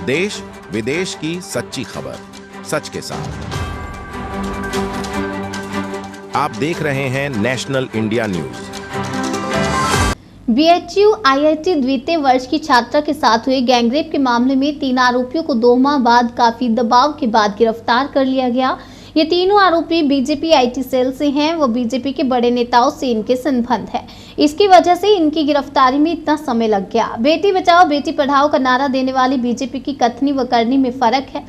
देश विदेश की सच्ची खबर सच के साथ। आप देख रहे हैं national India news. BHU IIT द्वितीय वर्ष की छात्रा के साथ हुए गैंगरेप के मामले में 3 आरोपियों को 2 माह बाद काफी दबाव के बाद गिरफ्तार कर लिया गया। ये तीनों आरोपी बीजेपी आईटी सेल से हैं। वो बीजेपी के बड़े नेताओं से इनके संबंध है। इसकी वजह से इनकी गिरफ्तारी में इतना समय लग गया। बेटी बचाओ बेटी पढ़ाओ का नारा देने वाली बीजेपी की कथनी व करनी में फर्क है।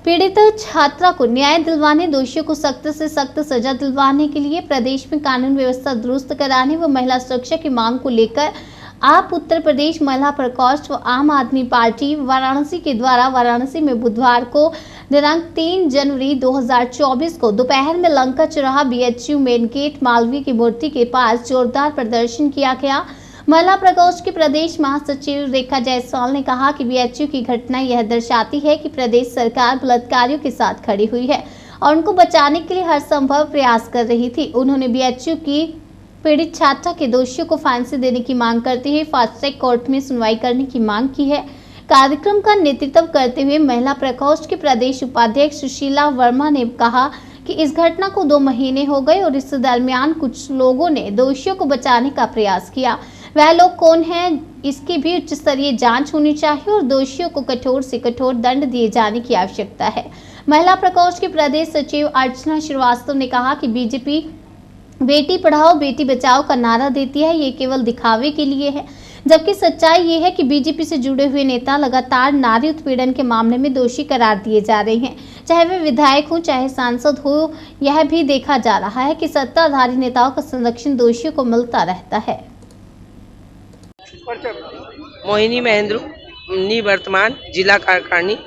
पीड़ित छात्रा को न्याय दिलवाने, दोषियों को सख्त से सख्त सजा दिलवाने के लिए प्रदेश में कानून व्यवस्था दुरुस्त कराने व महिला सुरक्षा की मांग को लेकर आप उत्तर प्रदेश महिला प्रकोष्ठ व आम आदमी पार्टी वाराणसी के द्वारा वाराणसी में बुधवार को दिनांक 3 जनवरी 2024 को दोपहर में लंका चौराहा बीएचयू मेन गेट मालवीय की मूर्ति के पास जोरदार प्रदर्शन किया गया। महिला प्रकोष्ठ की प्रदेश महासचिव रेखा जायसवाल ने कहा कि बीएचयू की घटना यह दर्शाती है कि प्रदेश सरकार बलात्कारियों के साथ खड़ी हुई है और उनको बचाने के लिए हर संभव प्रयास कर रही थी। उन्होंने बीएचयू की पीड़ित छात्रा के दोषियों को फांसी देने की मांग करते हुए फास्ट ट्रैक कोर्ट में सुनवाई करने की मांग की है। कार्यक्रम का नेतृत्व करते हुए महिला प्रकोष्ठ के प्रदेश उपाध्यक्ष सुशीला वर्मा ने कहा कि इस घटना को 2 महीने हो गए और इस दरमियान कुछ लोगों ने दोषियों को बचाने का प्रयास किया। वह लोग कौन हैं, इसकी भी उच्च स्तरीय जांच होनी चाहिए और दोषियों को कठोर से कठोर दंड दिए जाने की आवश्यकता है। महिला प्रकोष्ठ के प्रदेश सचिव अर्चना श्रीवास्तव ने कहा कि बीजेपी बेटी पढ़ाओ बेटी बचाओ का नारा देती है, ये केवल दिखावे के लिए है, जबकि सच्चाई ये है कि बीजेपी से जुड़े हुए नेता लगातार नारी उत्पीड़न के मामले में दोषी करार दिए जा रहे हैं। चाहे वे विधायक हो चाहे सांसद हो, यह भी देखा जा रहा है कि सत्ताधारी नेताओं का संरक्षण दोषियों को मिलता रहता है। मोहिनी महेंद्र निवर्तमान जिला कार्यकारिणी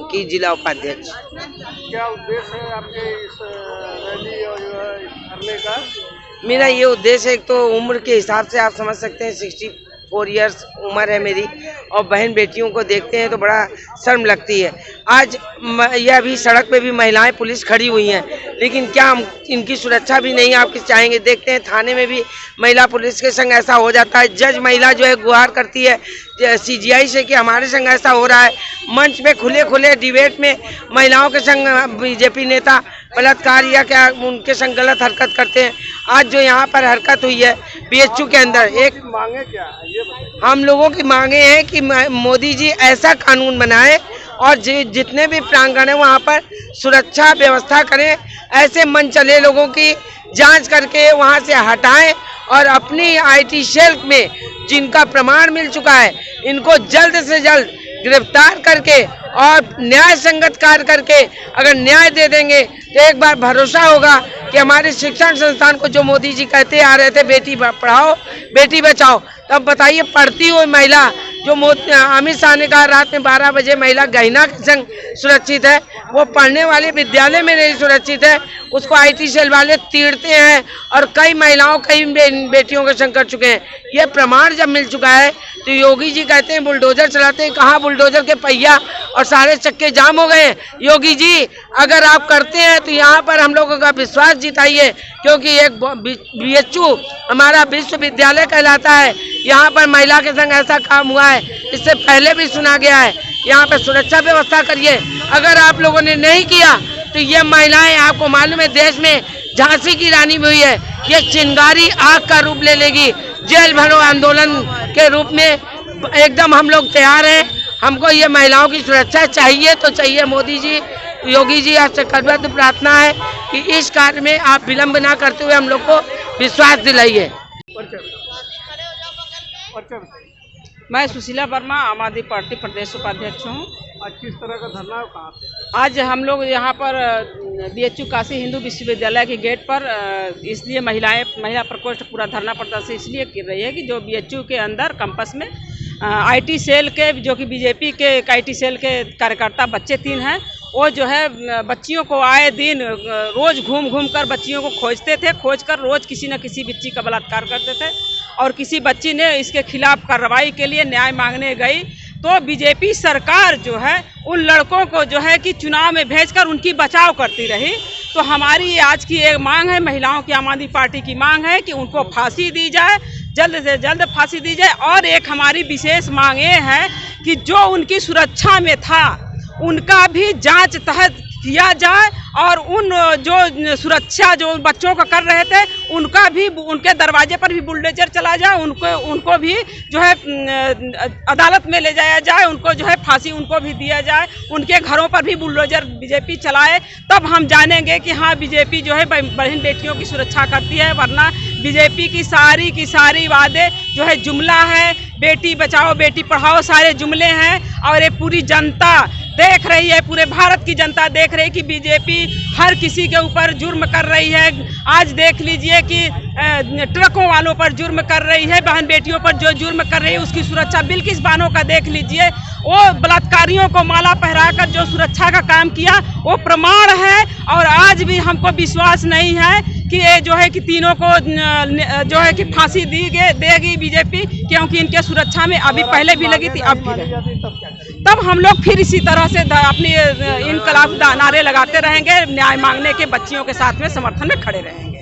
की जिला उपाध्यक्ष। क्या उद्देश्य है आपके इस रैली और धरने का? मेरा ये उद्देश्य है, एक तो उम्र के हिसाब से आप समझ सकते हैं 64 इयर्स उम्र है मेरी, और बहन बेटियों को देखते हैं तो बड़ा शर्म लगती है। आज यह भी सड़क पे भी महिलाएं पुलिस खड़ी हुई हैं, लेकिन क्या हम इनकी सुरक्षा भी नहीं आप किस चाहेंगे? देखते हैं थाने में भी महिला पुलिस के संग ऐसा हो जाता है। जज महिला जो है गुहार करती है सीजीआई से कि हमारे संग ऐसा हो रहा है। मंच पे खुले खुले डिबेट में महिलाओं के संग बीजेपी नेता बलात्कार या क्या उनके संग गलत हरकत करते हैं। आज जो यहाँ पर हरकत हुई है बीएचयू के अंदर, एक मांगे क्या है ये बताइए। हम लोगों की मांगे हैं कि मोदी जी ऐसा कानून बनाए और जितने भी प्रांगण है वहाँ पर सुरक्षा व्यवस्था करें। ऐसे मन चले लोगों की जांच करके वहाँ से हटाएं और अपनी आईटी सेल में जिनका प्रमाण मिल चुका है इनको जल्द से जल्द गिरफ्तार करके और न्याय संगत कार्य करके अगर न्याय दे देंगे तो एक बार भरोसा होगा कि हमारे शिक्षण संस्थान को जो मोदी जी कहते आ रहे थे बेटी पढ़ाओ बेटी बचाओ, तब बताइए पढ़ती हुई महिला जो अमित शाह ने कहा रात में 12 बजे महिला गहना के संग सुरक्षित है, वो पढ़ने वाले विद्यालय में नहीं सुरक्षित है, उसको आईटी सेल वाले तीड़ते हैं और कई महिलाओं कई बेटियों के संग कर चुके हैं। ये प्रमाण जब मिल चुका है तो योगी जी कहते हैं बुलडोजर चलाते हैं। कहाँ बुलडोजर के पहिया और सारे चक्के जाम हो गए हैं। योगी जी अगर आप करते हैं तो यहाँ पर हम लोगों का विश्वास जिताइए, क्योंकि एक बीएचयू हमारा विश्वविद्यालय कहलाता है। यहाँ पर महिला के संग ऐसा काम हुआ है, इससे पहले भी सुना गया है। यहाँ पर सुरक्षा व्यवस्था करिए। अगर आप लोगों ने नहीं किया तो ये महिलाएं, आपको मालूम है देश में झांसी की रानी भी हुई है, ये चिंगारी आग का रूप ले लेगी। जेल भरो आंदोलन के रूप में एकदम हम लोग तैयार हैं। हमको ये महिलाओं की सुरक्षा चाहिए तो चाहिए। मोदी जी योगी जी आपसे करबद्ध प्रार्थना है कि इस कार्य में आप विलंब ना करते हुए हम लोग को विश्वास दिलाइए। मैं सुशीला वर्मा आम आदमी पार्टी प्रदेश उपाध्यक्ष हूँ। आज किस तरह का धरना है, कहाँ पे? आज हम लोग यहाँ पर बीएचयू काशी हिंदू विश्वविद्यालय के गेट पर इसलिए महिला प्रकोष्ठ पूरा धरना प्रदर्शन इसलिए कर रही है कि जो बीएचयू के अंदर कैंपस में आईटी सेल के जो कि बीजेपी के आईटी सेल के कार्यकर्ता बच्चे 3 हैं, वो जो है बच्चियों को आए दिन रोज घूम घूम कर बच्चियों को खोजते थे। खोज कर रोज किसी न किसी बच्ची का बलात्कार करते थे और किसी बच्ची ने इसके खिलाफ कार्रवाई के लिए न्याय मांगने गई तो बीजेपी सरकार जो है उन लड़कों को जो है कि चुनाव में भेजकर उनकी बचाव करती रही। तो हमारी आज की एक मांग है, महिलाओं की आम आदमी पार्टी की मांग है कि उनको फांसी दी जाए, जल्द से जल्द फांसी दी जाए। और एक हमारी विशेष मांग ये है कि जो उनकी सुरक्षा में था उनका भी जांच तहत किया जाए और उन जो सुरक्षा जो बच्चों का कर रहे थे उनका भी, उनके दरवाजे पर भी बुलडोजर चला जाए, उनको भी जो है अदालत में ले जाया जाए, उनको जो है फांसी उनको भी दिया जाए, उनके घरों पर भी बुलडोजर बीजेपी चलाए, तब हम जानेंगे कि हाँ बीजेपी जो है बहन बेटियों की सुरक्षा करती है। वरना बीजेपी की सारी वादे जो है जुमला है, बेटी बचाओ बेटी पढ़ाओ सारे जुमले हैं। और ये पूरी जनता देख रही है, पूरे भारत की जनता देख रही है कि बीजेपी हर किसी के ऊपर जुर्म कर रही है। आज देख लीजिए कि ट्रकों वालों पर जुर्म कर रही है, बहन बेटियों पर जो जुर्म कर रही है उसकी सुरक्षा बिल्किस बानो का देख लीजिए। वो बलात्कारियों को माला पहराकर जो सुरक्षा का काम किया वो प्रमाण है। और आज भी हमको विश्वास नहीं है कि ये जो है कि तीनों को जो है कि फांसी देगी बीजेपी, क्योंकि इनके सुरक्षा में अभी पहले भी लगी थी, अब भी लगी। तब हम लोग फिर इसी तरह से अपनी इनकलाब नारे लगाते रहेंगे, न्याय मांगने के बच्चियों के साथ में समर्थन में खड़े रहेंगे।